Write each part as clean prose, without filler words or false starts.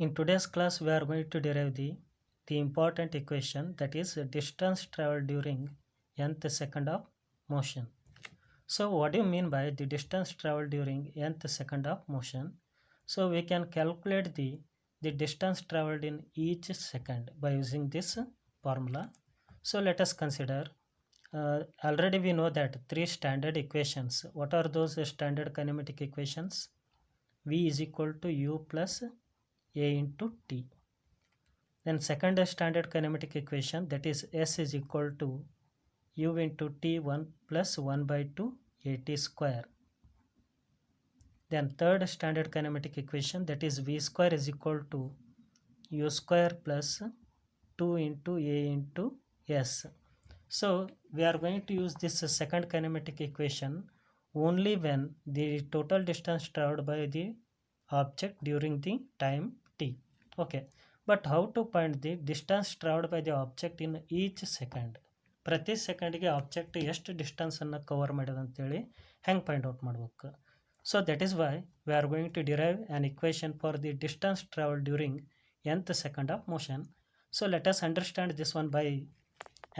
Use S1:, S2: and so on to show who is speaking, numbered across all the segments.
S1: In today's class, we are going to derive the important equation, that is distance traveled during nth second of motion. So what do you mean by the distance traveled during nth second of motion? So we can calculate the distance traveled in each second by using this formula. So let us consider, already we know that three standard equations. What are those standard kinematic equations? V is equal to U plus A into T. Then second standard kinematic equation, that is S is equal to U into T1 plus 1 by 2 AT square. Then third standard kinematic equation, that is V square is equal to U square plus 2 into A into S. So we are going to use this second kinematic equation only when the total distance traveled by the object during the time t. Okay, but how to find the distance traveled by the object in each second? ಪ್ರತಿ ಸೆಕೆಂಡ್ಗೆ object ಎಷ್ಟು ಡಿಸ್ಟೆನ್ಸನ್ನು cover ಮಾಡಿದೆ ಅಂತೇಳಿ ಹೆಂಗೆ find out ಮಾಡ್ಬೇಕು? So that is why we are going to derive an equation for the distance travel during nth second of motion. So let us understand this one by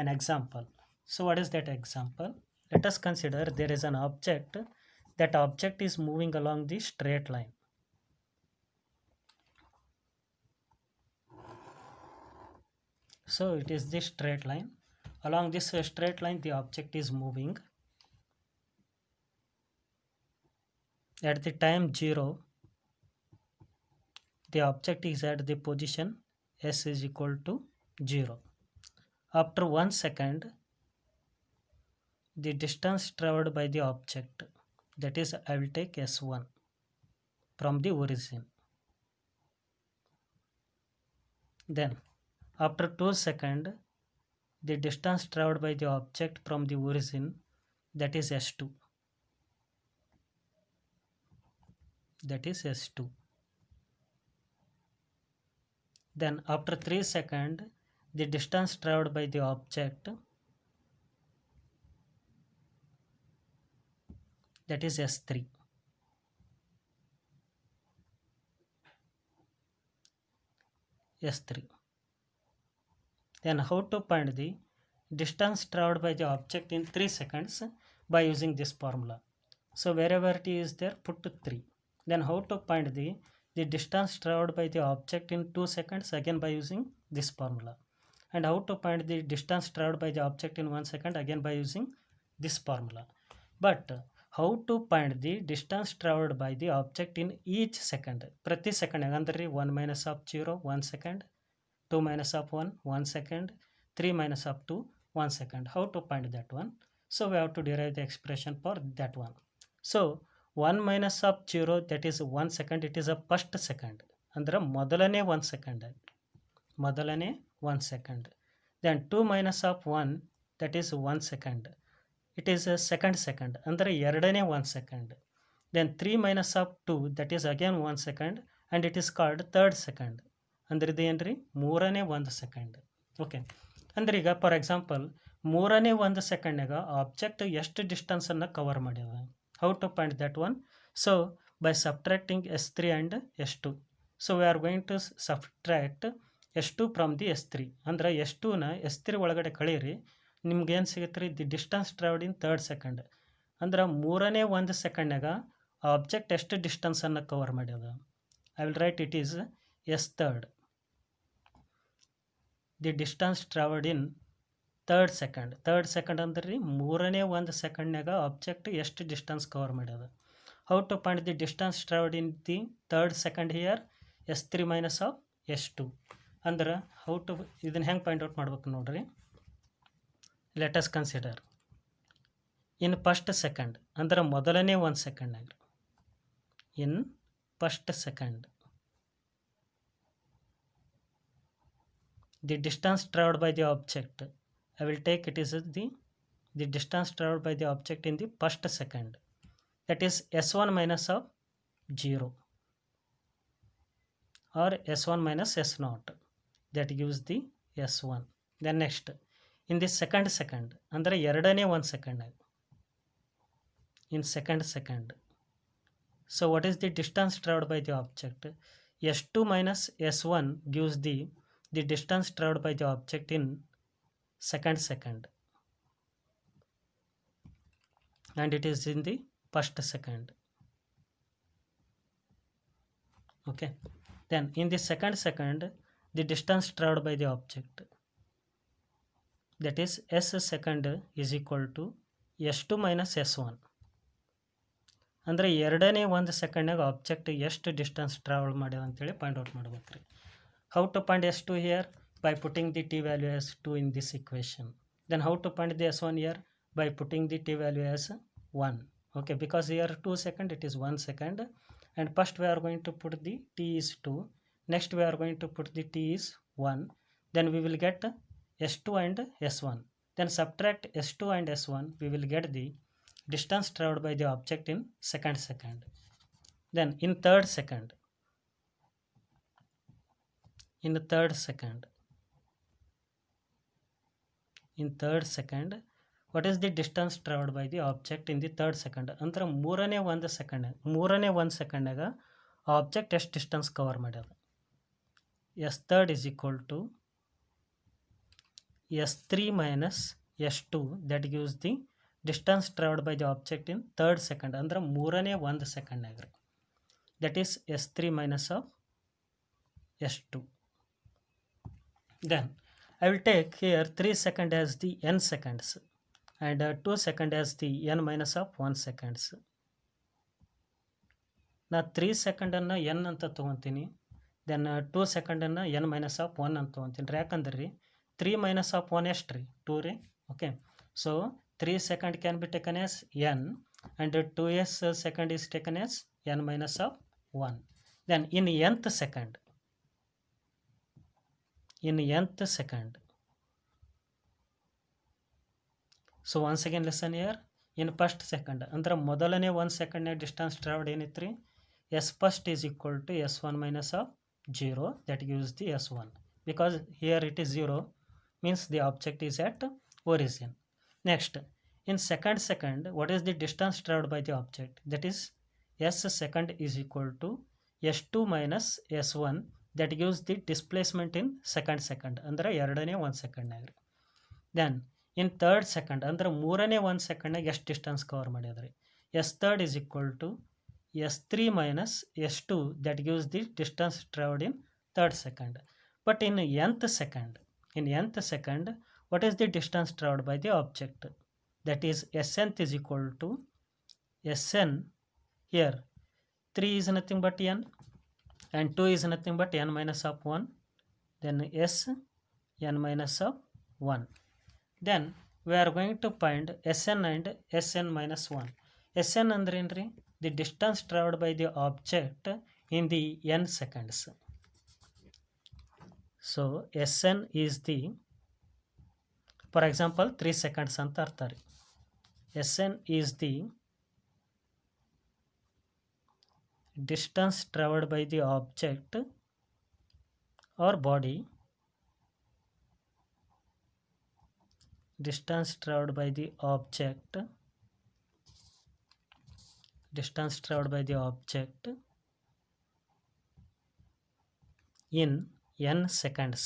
S1: an example. So what is that example? Let us consider there is an object. That object is moving along the straight line. So it is the straight line. Along this straight line the object is moving. At the time 0, the object is at the position s is equal to 0. After 1 second, the distance traveled by the object, that is I will take s1 from the origin. Then after 2 seconds, the distance traveled by the object from the origin, that is s2. That is s2. Then after 3 seconds, the distance traveled by the object, that is s3. S3. Then how to find the distance traveled by the object in 3 seconds? By using this formula. So wherever it is there, put 3. Then how to find the distance traveled by the object in 2 seconds? Again by using this formula. And how to find the distance traveled by the object in 1 second? Again by using this formula. But how to find the distance traveled by the object in each second? ಪ್ರತಿ second ಅಂದರೆ 1 minus of 0 1 second, 2 minus of 1 1 second, 3 minus of 2 1 second. How to find that one? So we have to derive the expression for that one. So 1 minus of 0, that is 1 second, it is a first second. ಅಂದರೆ ಮೊದಲನೇ 1 second. ಮೊದಲನೇ 1 second. Then 2 minus of 1, that is 1 second. It is a second ಅಂದರೆ ಎರಡನೇ 1 second. Then 3 minus of 2, that is again 1 second, and it is called third second. ಅಂದ್ರೆ ಇದು ಏನ್ರಿ ಮೂರನೇ 1 second. Okay, ಅಂದ್ರೆ ಈಗ ಫಾರ್ ಎಕ್ಸಾಂಪಲ್ ಮೂರನೇ 1 ಸೆಕೆಂಡ್ನಾಗ ಆಬ್ಜೆಕ್ಟ್ ಎಷ್ಟು ಡಿಸ್ಟೆನ್ಸನ್ನು ಕವರ್ ಮಾಡ್ಯಾವ? How to find that one? So by subtracting s3 and s2. So we are going to subtract s2 from the s3. ಅಂದ್ರೆ s2ನ s3 ಒಳಗಡೆ ಕಳೀರಿ, ನಿಮ್ಗೆ ಏನು ಸಿಗುತ್ತೆ ರೀ? The distance travelled in third second. ಅಂದ್ರೆ ಮೂರನೇ 1 ಸೆಕೆಂಡ್ನಾಗ ಆಬ್ಜೆಕ್ಟ್ ಎಷ್ಟು ಡಿಸ್ಟೆನ್ಸನ್ನು ಕವರ್ ಮಾಡ್ಯದ? I will write it is S third. The distance travelled in third second. Third second ಅಂದ್ರೆ ರೀ ಮೂರನೇ 1 ಸೆಕೆಂಡ್ನಾಗ ಆಬ್ಜೆಕ್ಟ್ ಎಷ್ಟು ಡಿಸ್ಟೆನ್ಸ್ ಕವರ್ ಮಾಡ್ಯದ? How to find the distance travelled in the third second here? s3 minus of s2. ಅಂದ್ರೆ how to ಇದನ್ನು ಹೆಂಗೆ find out ಮಾಡ್ಬೇಕು ನೋಡ್ರಿ. Let us consider in first second, ಅಂದ್ರೆ ಮೊದಲನೇ 1 ಸೆಕೆಂಡ್ನಾಗ. In first second the distance traveled by the object, I will take it is the distance traveled by the object in the first second, that is s1 minus of 0 or s1 minus s0, that gives the s1. Then next in the second ಅಂದರೆ ಎರಡನೇ 1 second, in second. So what is the distance traveled by the object? S2 minus S1 gives the distance traveled by the object in second, and it is in the first second. Okay, then in the second, the distance traveled by the object, that is S second, is equal to S2 minus S1. ಅಂದರೆ ಎರಡನೇ ಒಂದು ಸೆಕೆಂಡ್ನಾಗ object ಎಷ್ಟು distance travel ಮಾಡ್ಯಾವ ಅಂತೇಳಿ find out ಮಾಡ್ಬೇಕು ರೀ. How to find S2 here? By putting the t value as 2 in this equation. Then how to find the S1 here? By putting the t value as 1. Okay, because here 2 second, it is 1 second, and first we are going to put the t is 2, next we are going to put the t is 1, then we will get S2 and S1. Then subtract S2 and S1, we will get the distance traveled by the object in second. Then in third second, what is the distance traveled by the object in the third second? ಅಂದ್ರೆ ಮೂರನೇ ಒಂದು ಸೆಕೆಂಡ್ನಾಗ object ಎಷ್ಟು distance cover ಮಾಡ್ಯದ? S3 is equal to S3 minus S2, that gives the distance traveled by the object in third second, ಅಂದ್ರೆ ಮೂರನೇ ಒಂದು ಸೆಕೆಂಡ್ನಾಗ, that is S3 minus of S2. Then I will take here 3 second as the n seconds and 2 second as the n minus of 1 seconds. ನಾ 3 ಸೆಕೆಂಡನ್ನು n ಅಂತ ತೊಗೊತೀನಿ, then 2 ಸೆಕೆಂಡನ್ನು n minus of 1 ಅಂತ ತೊಗೊತೀನಿ ರೀ. ಯಾಕಂದ್ರೆ ರೀ 3 ಮೈನಸ್ ಆಫ್ 1 ಎಷ್ಟು ರೀ? 2 ರೀ. Okay, so 3 second can be taken as n and 2s second is taken as n minus of 1. Then in nth second, so once again listen here, in first second ಅಂದ್ರೆ ಮೊದಲನೇ 1 ಸೆಕೆಂಡ್ನ distance travelled ಏನಿತ್ತು ರೀ? S first is equal to S1 minus of 0, that gives the S1. Because here it is 0, means the object is at origin. Next, in second, what is the distance traveled by the object? That is S second is equal to S2 minus S1, that gives the displacement in second ಅಂದರೆ ಎರಡನೇ 1 ಸೆಕೆಂಡ್ನಾಗ ರೀ. Then ಇನ್ third second ಅಂದ್ರೆ ಮೂರನೇ 1 ಸೆಕೆಂಡ್ನಾಗ ಎಷ್ಟು distance cover ಮಾಡ್ಯದ್ರಿ? S3 is equal to S3 minus S2, that gives the distance traveled in third second. But in nth second, what is the distance traveled by the object? That is Snth is equal to Sn, here 3 is nothing but n and 2 is nothing but n minus of 1, then S n minus of 1. Then we are going to find Sn and Sn minus 1. Sn ಅಂದ್ರೆ ಏನ್ರಿ? The distance traveled by the object in the n seconds. So Sn is the, for example 3 seconds ಅಂತ ಅರ್ಥ ರೀ. Sn is the distance traveled by the object or body, distance traveled by the object in n seconds.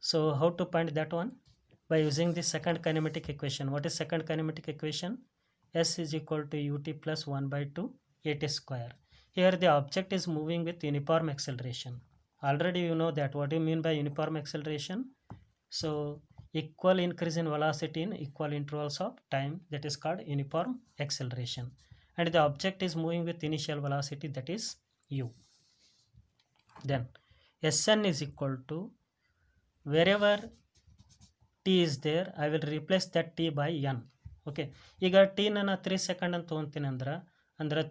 S1: So how to find that one? By using the second kinematic equation. What is second kinematic equation? S is equal to ut plus 1 by 2 at square. Here the object is moving with uniform acceleration. Already you know that. What do you mean by uniform acceleration? So equal increase in velocity in equal intervals of time, that is called uniform acceleration. And the object is moving with initial velocity, that is u. Then Sn is equal to, wherever t is there, I will replace that t by n. Okay, ಈಗ T ನಾನು 3 second ಅಂತ ತೊಗೊತೀನಿ ಅಂದ್ರೆ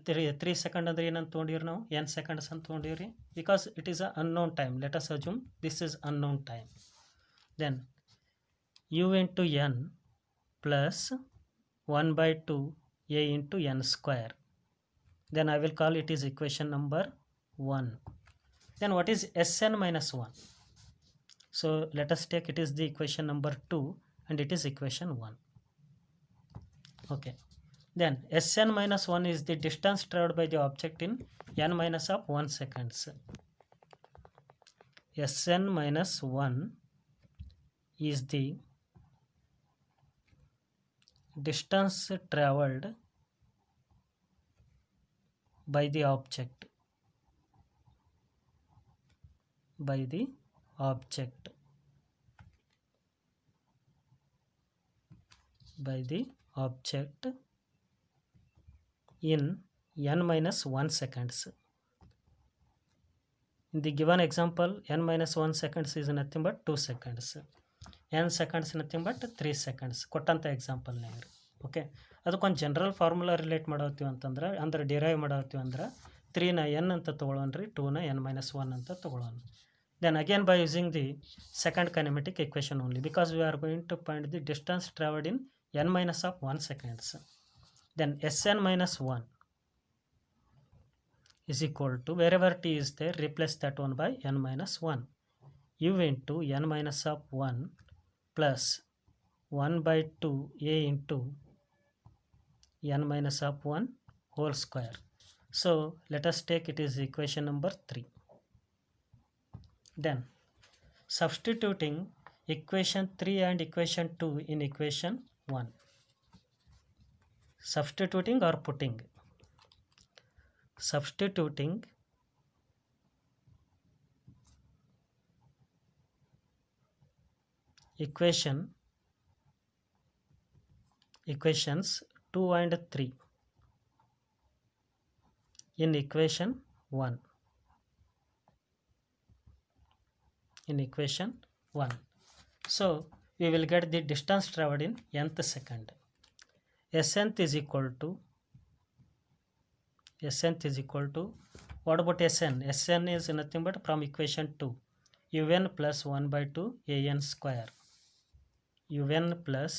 S1: 3 second ಅಂದ್ರೆ ಏನಂತ ತೊಗೊಂಡಿವ್ರಿ ನಾವು? n seconds ಅಂತ ತೊಗೊಂಡಿವ್ರಿ. Because it is a unknown time. Let us assume this is unknown time. Then u into n plus 1 by 2 a into n square. Then I will call it is equation number 1. Then what is Sn minus 1? So let us take it is the equation number 2 and it is equation 1. Okay, Then Sn minus 1 is the distance traveled by the object in n minus of 1 seconds. Sn minus 1 is the distance traveled by the object in n minus 1 seconds. In the given example, n minus 1 seconds is nothing but 2 seconds. n seconds nothing but 3 seconds. ಕೊಟ್ಟಂಥ ಎಕ್ಸಾಂಪಲ್ನಾಗ okay ಅದಕ್ಕೊಂದು general formula relate ಮಾಡತ್ತೀವಿ ಅಂತಂದ್ರೆ ಅಂದ್ರೆ derive ಮಾಡತ್ತೀವಿ ಅಂದ್ರೆ 3ನ n ಅಂತ ತೊಗೊಳೋಣ್ರಿ 2ನ n minus 1 ಅಂತ ತೊಗೊಳೋಣ. Then again by using the second kinematic equation only, because we are going to find the distance traveled in n minus of 1 seconds. Then Sn minus 1 is equal to, wherever t is there, replace that one by n minus 1. U into n minus of 1 plus 1 by 2 a into n minus of 1 whole square. So let us take it is equation number 3. Then substituting equation 3 and equation 2 in equation 1. Substituting or putting? Substituting equations 2 and 3 in equation 1. In equation 1. So we will get the distance traveled in nth second. Snth is equal to what about Sn? Sn is nothing but from equation 2 un plus 1 by 2 an square. Un plus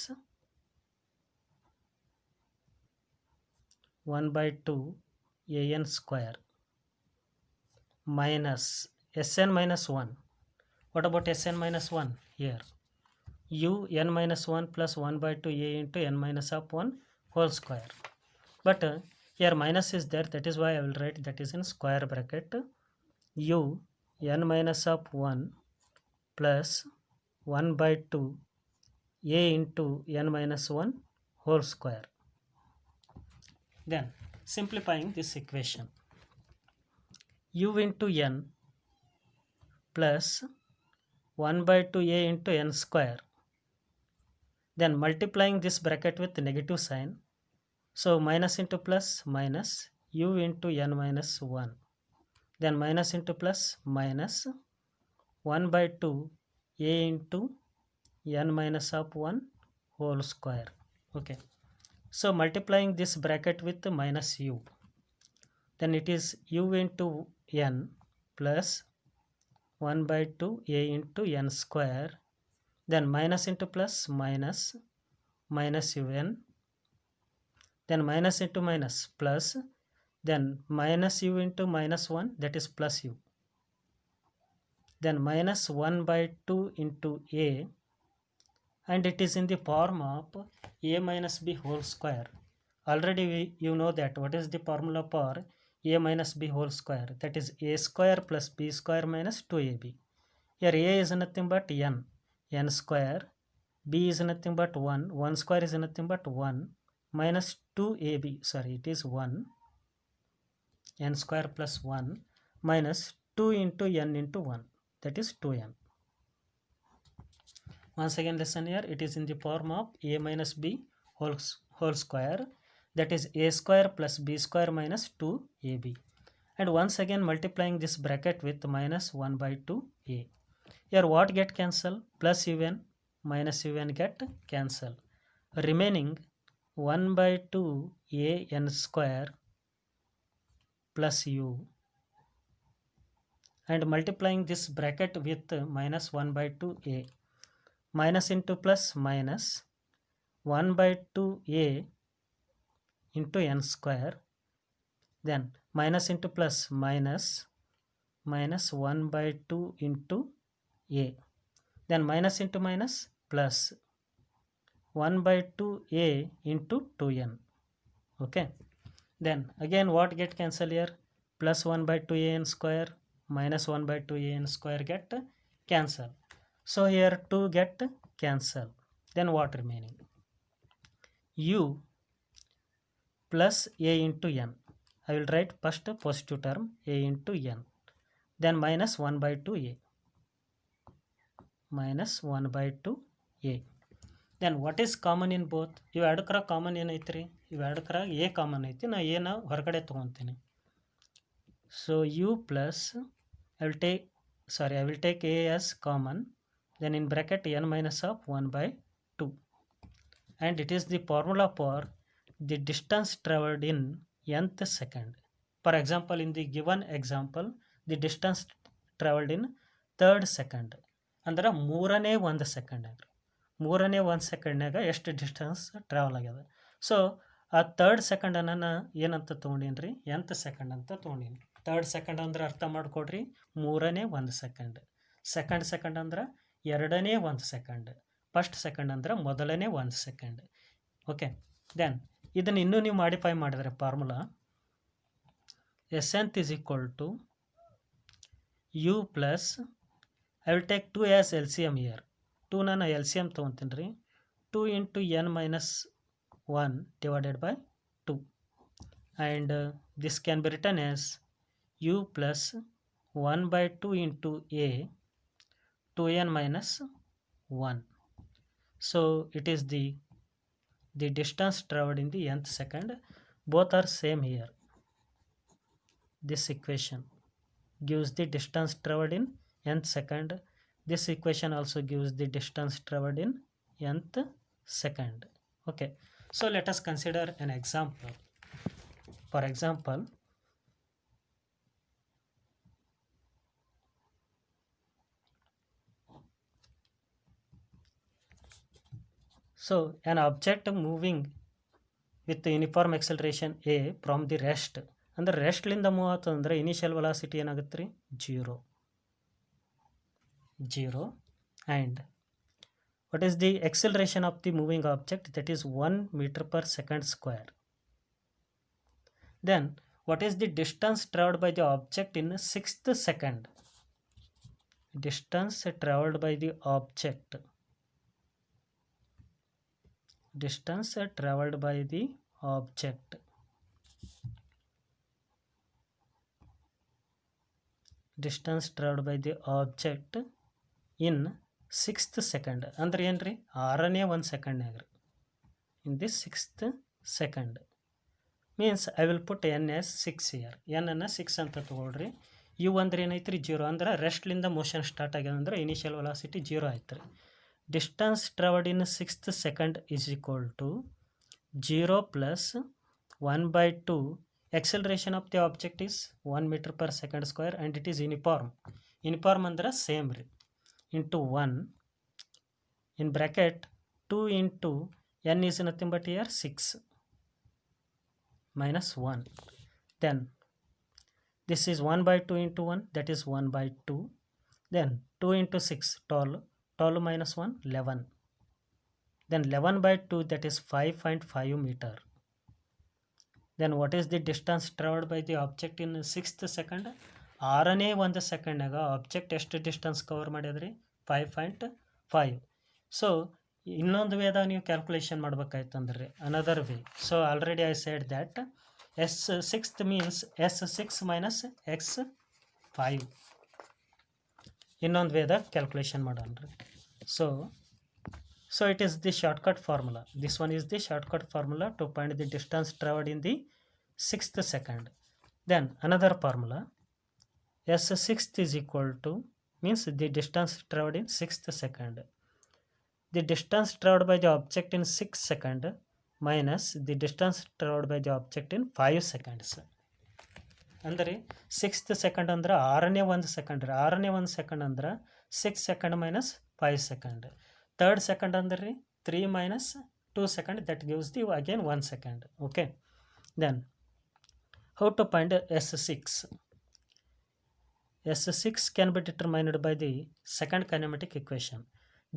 S1: 1 by 2 an square minus Sn minus 1. What about Sn minus 1 here? U n minus 1 plus 1 by 2 a into n minus of 1 whole square. But here minus is there, that is why I will write that is in square bracket. U n minus of 1 plus 1 by 2 a into n minus 1 whole square. Then simplifying this equation, u into n plus 1 by 2 a into n square, then multiplying this bracket with negative sign, so minus into plus minus u into n minus 1, then minus into plus minus 1 by 2 a into n minus of 1 whole square. Okay, so multiplying this bracket with minus u, then it is u into n plus 1 by 2 a into n square, then minus into plus minus un, then minus into minus plus, then minus u into minus 1, that is plus u, then minus 1 by 2 into a, and it is in the form of a minus b whole square. Already you know that what is the formula for a minus b whole square, that is a square plus b square minus 2ab. Here a is nothing but n square, b is nothing but 1 square is nothing but 1 minus 2ab, sorry it is 1, n square plus 1 minus 2 into n into 1, that is 2n. Once again listen here, it is in the form of a minus b whole square, that is a square plus b square minus 2ab, and once again multiplying this bracket with minus 1 by 2a. Here what get cancel? Plus un minus un get cancel, remaining 1 by 2 a n square plus u, and multiplying this bracket with minus 1 by 2 a, minus into plus minus 1 by 2 a into n square, then minus into plus minus 1 by 2 into a, then minus into minus plus 1 by 2 a into 2n, Okay, then again what get cancel here? Plus 1 by 2 an square minus 1 by 2 an square get cancel. So here 2 get cancel. Then what remaining? U plus a into n. I will write first positive term a into n. Then minus 1 by 2a. Minus 1 by 2a. Then what is common in both? ಇವು ಎರಡಕ್ಕರ common ಏನೈತ್ರಿ? ಇವು ಎರಡಕ್ಕರ A common ಐತಿ. ನಾ ಎನ ಹೊರಗಡೆ ತೊಗೊತೀನಿ. So u plus I will take a as common. Then in bracket n minus of 1 by 2. And it is the formula for the distance traveled in nth second. For example, in the given example, the distance traveled in third second. ಅಂದ್ರೆ ಮೂರನೇ ಒಂದು ಸೆಕೆಂಡ್ನಾಗ ಮೂರನೇ ಒಂದು ಸೆಕೆಂಡ್ನಾಗ ಎಷ್ಟು distance travel ಆಗ್ಯದ. So ಆ ಥರ್ಡ್ ಸೆಕೆಂಡನ್ನು ನಾನು ಏನಂತ ತೊಗೊಂಡೀನಿ ರೀ? ಎಂಥ ಸೆಕೆಂಡ್ ಅಂತ ತೊಗೊಂಡೀನಿ. ಥರ್ಡ್ ಸೆಕೆಂಡ್ ಅಂದ್ರೆ ಅರ್ಥ ಮಾಡ್ಕೊಡ್ರಿ, ಮೂರನೇ ಒಂದು ಸೆಕೆಂಡ್. ಸೆಕೆಂಡ್ ಅಂದ್ರೆ ಎರಡನೇ ಒಂದು ಸೆಕೆಂಡ್. ಫಸ್ಟ್ ಸೆಕೆಂಡ್ ಅಂದ್ರೆ ಮೊದಲನೇ ಒಂದು ಸೆಕೆಂಡ್. ಓಕೆ, ದೆನ್ ಇದನ್ನು ಇನ್ನೂ ನೀವು ಮಾಡಿಫೈ ಮಾಡಿದರೆ formula S nth is equal to U plus I will take 2 as LCM here. 2 ನಾನು LCM ತೊಗೊತೀನಿ ರೀ. 2 into n minus 1 divided by 2. And this can be written as u plus 1 by 2 into a 2n minus 1. So it is the distance traveled in the nth second. Both are same here. This equation gives the distance traveled in nth second. This equation also gives the distance traveled in nth second. Okay, so let us consider an example. For example, so an object moving with the uniform acceleration a from the rest, ಅಂದ್ರೆ ರೆಸ್ಟ್ಲಿಂದ move ಆತಂದ್ರೆ initial velocity ಏನಾಗುತ್ತೆ ರೀ? 0. And what is the acceleration of the moving object? That is 1 meter per second square. Then what is the distance traveled by the object in 6th second? Distance traveled by the object. Distance traveled by the object. Distance traveled by the object in 6th second. ಅಂದ್ರೆ ಏನು ರೀ? 6ನೇ ಒಂದು ಸೆಕೆಂಡ್ನಾಗ ರೀ. In this 6th second means I will put n as 6 here. n ಅನ್ನು 6 ಅಂತ ತೊಗೊಳ್ರಿ. You ಅಂದ್ರೆ ಏನೈತೆ ರೀ? 0. ಅಂದ್ರೆ ರೆಸ್ಟ್ಲಿಂದ ಮೋಷನ್ ಸ್ಟಾರ್ಟ್ ಆಗ್ಯದ ಅಂದ್ರೆ ಇನಿಷಿಯಲ್ ವೆಲಾಸಿಟಿ 0 ಆಯ್ತು ರೀ. Distance travelled in 6th second is equal to 0 plus 1 by 2. Acceleration of the object is 1 meter per second square and it is uniform. Uniform ಅಂದ್ರೆ ಸೇಮ್ ರೀ. into 1 in bracket 2 into n is nothing but here 6 minus 1. Then this is 1 by 2 into 1, that is 1 by 2. Then 2 into 6, 12. 12 minus 1, 11. Then 11 by 2, that is 5.5 meter. Then what is the distance traveled by the object in 6th second? 6ನೇ ಒಂದು ಸೆಕೆಂಡ್ನಾಗ object ಎಷ್ಟು distance cover ಮಾಡ್ಯದ್ರಿ? 5.5. So ಇನ್ನೊಂದು ವೇದ ನೀವು calculation ಮಾಡ್ಬೇಕಾಯ್ತಂದ್ರಿ, another way. So already I said that S6 means S6 minus X5. ಇನ್ನೊಂದು ವೇದ calculation ಮಾಡೋಣ್ರಿ. So it is the shortcut formula. This one is the shortcut formula to find the distance traveled in the 6th second. Then another formula, S6 is equal to, means the distance traveled in 6th second. The distance traveled by the object in 6 second minus the distance traveled by the object in 5 seconds. ಅಂದರೆ 6th second ಅಂದ್ರೆ 6ನೇ ಒಂದು second ರೀ. 6ನೇ ಒಂದು second ಅಂದ್ರೆ 6 second minus 5 second. Third second ಅಂದ್ರೆ ರೀ 3 minus 2 second, that gives the again 1 second. Okay, then how to find S6? S6 can be determined by the second kinematic equation.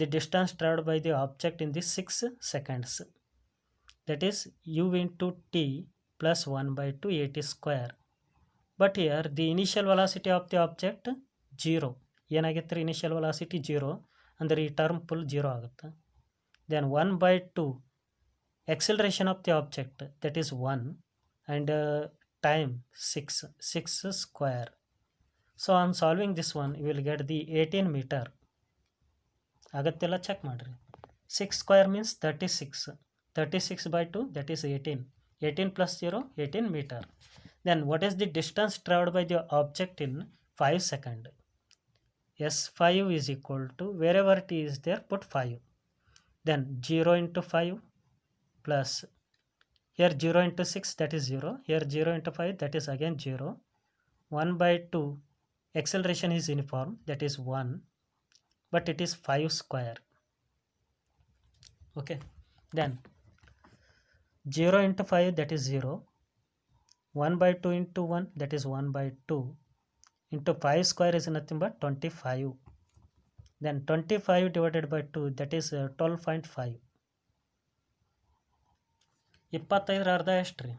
S1: The distance traveled by the object in the 6 seconds. that is u into t plus 1 by 2 at square. But here the initial velocity of the object 0. ಏನಾಗಿತ್ತು ರೀ initial velocity 0 ಅಂದರೆ ಈ term full 0 ಆಗುತ್ತೆ. Then 1 by 2 acceleration of the object, that is 1, and time 6 square. So on solving this one you will get the 18 meter. ಆಗತ್ತೆಲ್ಲ check ಮಾಡಿರಿ. 6 square means 36. 36 by 2, that is 18. 18 plus 0, 18 meter. Then what is the distance traveled by the object in 5 seconds? S5 is equal to, wherever t is there, put 5. Then 0 into 5 plus, here 0 into 6, that is 0. Here 0 into 5, that is again 0. 1 by 2, acceleration is uniform, that is 1. But it is 5 square. Okay. Then 0 into 5, that is 0. 1 by 2 into 1, that is 1 by 2. Into 5 square is nothing but 25. Then 25 divided by 2, that is 12.5. 25 ಅರ್ಧ ಎಷ್ಟು ರೀ?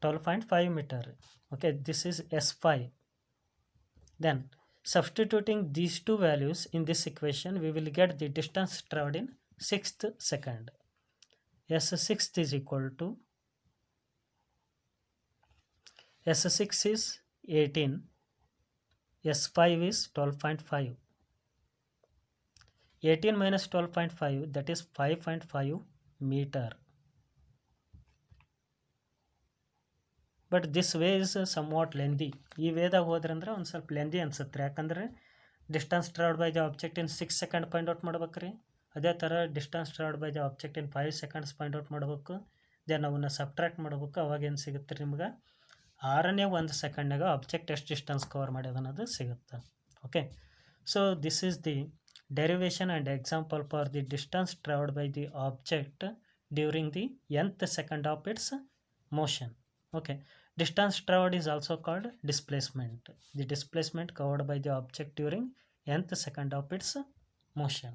S1: 12.5 metre. Okay, this is S5. Then substituting these two values in this equation, we will get the distance traveled in 6th second. S6 is equal to, S6 is 18, S5 is 12.5. 18 minus 12.5, that is 5.5 meter. But this way is somewhat lengthy. ಈ ವೇದಾಗ ಹೋದ್ರಂದ್ರೆ ಒಂದು ಸ್ವಲ್ಪ lengthy ಅನ್ಸುತ್ತೆ, ಯಾಕಂದರೆ distance travelled by the object in 6 second point out ಮಾಡ್ಬೇಕು ರೀ. ಅದೇ ಥರ distance travelled by the object in 5 seconds point out ಮಾಡಬೇಕು. ದೆನ್ ಅವನ್ನ ಸಬ್ಟ್ರಾಕ್ಟ್ ಮಾಡಬೇಕು. ಅವಾಗೇನು ಸಿಗುತ್ತೆ ನಿಮ್ಗೆ 6ನೇ 1 ಸೆಕೆಂಡ್ನಾಗ ಆಬ್ಜೆಕ್ಟ್ ಎಷ್ಟು ಡಿಸ್ಟೆನ್ಸ್ ಕವರ್ ಮಾಡ್ಯದ ಅನ್ನೋದು ಸಿಗುತ್ತೆ. Okay, so this is the derivation and example for the distance traveled by the object during the nth second of its motion. Okay, distance traveled is also called displacement. The displacement covered by the object during nth second of its motion.